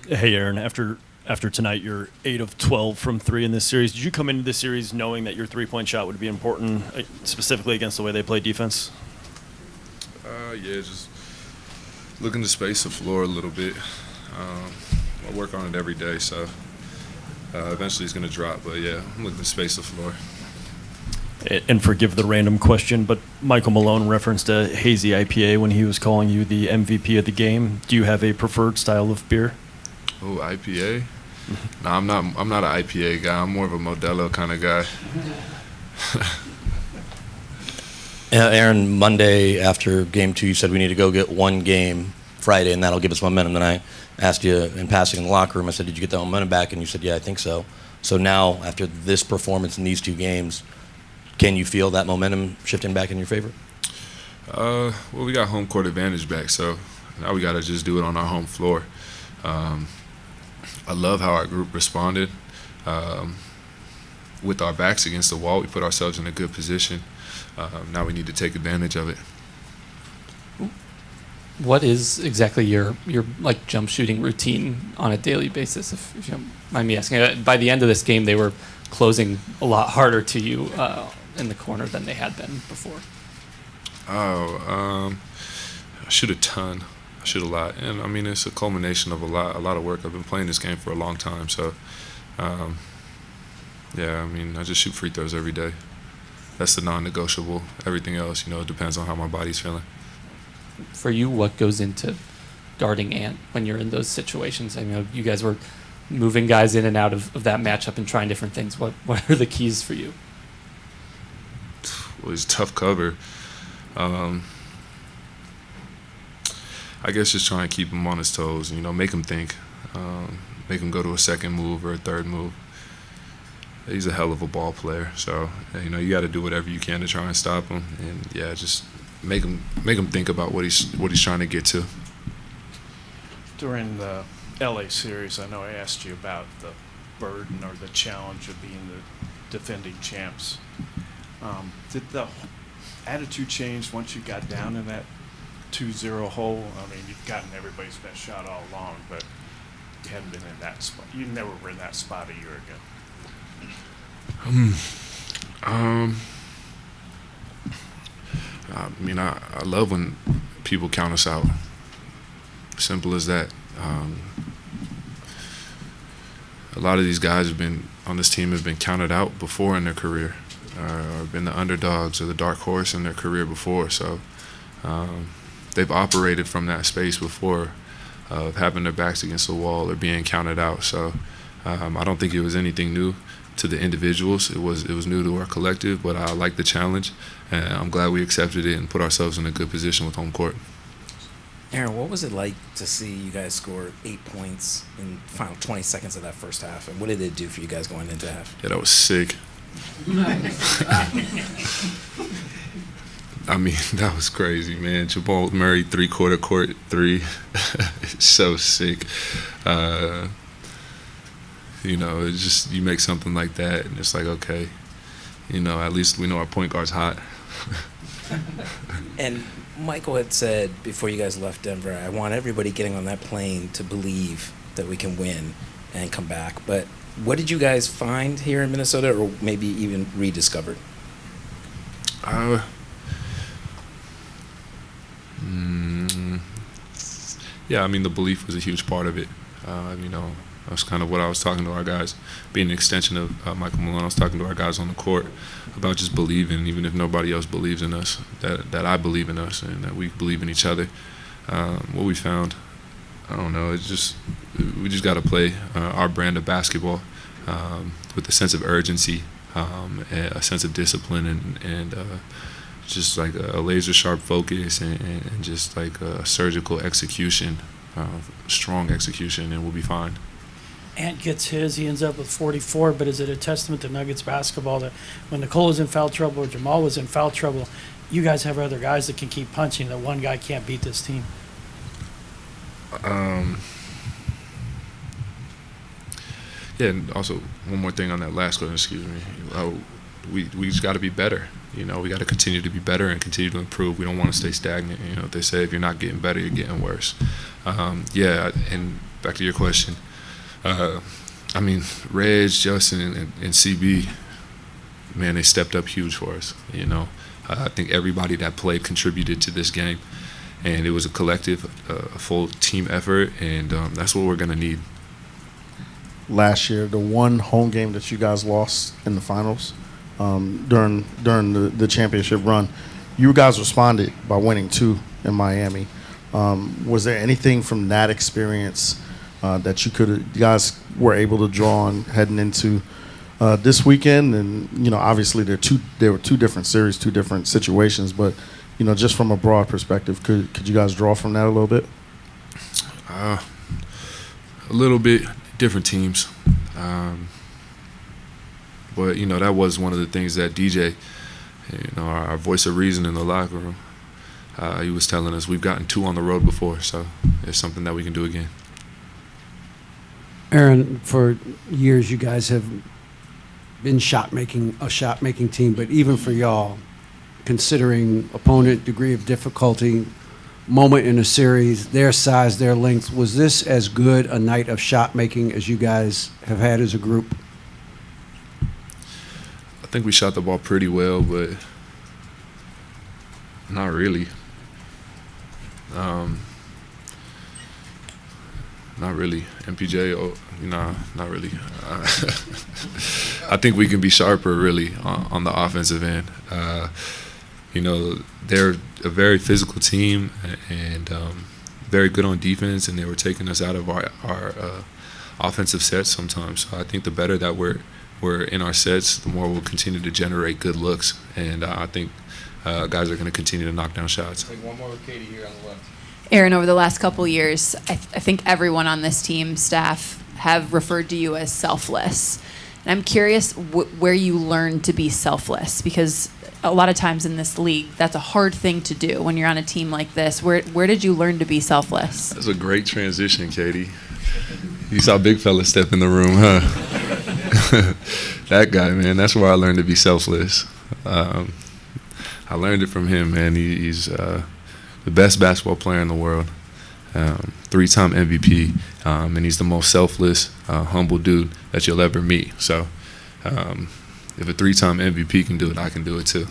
Hey, Aaron. After tonight, you're 8 of 12 from three in this series. Did you come into this series knowing that your three-point shot would be important, specifically against the way they play defense? Yeah, just looking to space the floor a little bit. I work on it every day, so eventually it's going to drop. But yeah, I'm looking to space the floor. And forgive the random question, but Michael Malone referenced a hazy IPA when he was calling you the MVP of the game. Do you have a preferred style of beer? Oh, IPA? No, I'm not. I'm not an IPA guy. I'm more of a Modelo kind of guy. Aaron, Monday after game 2, you said we need to go get one game Friday, and that'll give us momentum. Then I asked you in passing in the locker room, I said, did you get that momentum back? And you said, yeah, I think so. So now, after this performance in these 2 games, can you feel that momentum shifting back in your favor? Well, we got home court advantage back, so now we got to just do it on our home floor. I love how our group responded. With our backs against the wall, we put ourselves in a good position. Now we need to take advantage of it. What is exactly your like jump shooting routine on a daily basis, if you don't mind me asking? By the end of this game, they were closing a lot harder to you in the corner than they had been before. I shoot a ton. I shoot a lot, and I mean it's a culmination of a lot of work. I've been playing this game for a long time, so yeah. I mean I just shoot free throws every day. That's the non-negotiable. Everything else, it depends on how my body's feeling. For you, what goes into guarding Ant when you're in those situations? I mean, you guys were moving guys in and out of that matchup and trying different things. What are the keys for you? Well, it's tough cover. I guess just trying to keep him on his toes, make him think, make him go to a second move or a third move. He's a hell of a ball player, so you got to do whatever you can to try and stop him, and yeah, just make him think about what he's trying to get to. During the LA series, I know I asked you about the burden or the challenge of being the defending champs. Did the attitude change once you got down in that 2-0 hole? I mean, you've gotten everybody's best shot all along, but you hadn't been in that spot. You never were in that spot a year ago. I mean, I love when people count us out. Simple as that. A lot of these guys on this team have been counted out before in their career, or been the underdogs or the dark horse in their career before. So they've operated from that space before, of having their backs against the wall or being counted out. So I don't think it was anything new to the individuals. It was new to our collective, but I like the challenge, and I'm glad we accepted it and put ourselves in a good position with home court. Aaron, what was it like to see you guys score 8 points in the final 20 seconds of that first half, and what did it do for you guys going into half? Yeah, that was sick. I mean, that was crazy, man. Jamal Murray, three-quarter court three. It's so sick. It's just, you make something like that, and it's like, okay, at least we know our point guard's hot. And Michael had said before you guys left Denver, I want everybody getting on that plane to believe that we can win and come back. But what did you guys find here in Minnesota, or maybe even rediscovered? Yeah, I mean, the belief was a huge part of it. That's kind of what I was talking to our guys, being an extension of Michael Malone. I was talking to our guys on the court about just believing, even if nobody else believes in us, that I believe in us and that we believe in each other. What we found, I don't know, we just got to play our brand of basketball with a sense of urgency, and a sense of discipline, and just like a laser sharp focus, and just like a surgical execution, strong execution, and we'll be fine. Ant gets his, he ends up with 44, but is it a testament to Nuggets basketball that when Nicole was in foul trouble or Jamal was in foul trouble, you guys have other guys that can keep punching, that one guy can't beat this team? Yeah, and also one more thing on that last question, excuse me. We just got to be better. We got to continue to be better and continue to improve. We don't want to stay stagnant. They say if you're not getting better, you're getting worse. Yeah, and back to your question. I mean, Reg, Justin, and CB, man, they stepped up huge for us. You know, I think everybody that played contributed to this game, and it was a collective, a full team effort, and that's what we're gonna need. Last year, the one home game that you guys lost in the finals during the championship run, you guys responded by winning 2 in Miami. Was there anything from that experience that you guys were able to draw on heading into this weekend? And you know, obviously there were 2 different series, 2 different situations, but you know, just from a broad perspective, could you guys draw from that a little bit? A little bit. Different teams, but you know, that was one of the things that DJ, you know, our voice of reason in the locker room, he was telling us we've gotten 2 on the road before, so it's something that we can do again. Aaron, for years you guys have been a shot making team, but even for y'all, considering opponent, degree of difficulty, moment in a series, their size, their length, was this as good a night of shot making as you guys have had as a group? I think we shot the ball pretty well, but not really. Not really. MPJ, not really. I think we can be sharper, really, on the offensive end. You know, they're a very physical team and very good on defense, and they were taking us out of our offensive sets sometimes. So I think the better that we're in our sets, the more we'll continue to generate good looks, and I think guys are going to continue to knock down shots. Take one more with Katie here on the left. Aaron, over the last couple of years, I think everyone on this team, staff, have referred to you as selfless. And I'm curious where you learned to be selfless, because a lot of times in this league, that's a hard thing to do when you're on a team like this. Where did you learn to be selfless? That's a great transition, Katie. You saw big fella step in the room, huh? That guy, man, that's where I learned to be selfless. I learned it from him, man. He's the best basketball player in the world, 3-time MVP, and he's the most selfless, humble dude that you'll ever meet. So if a 3-time MVP can do it, I can do it too.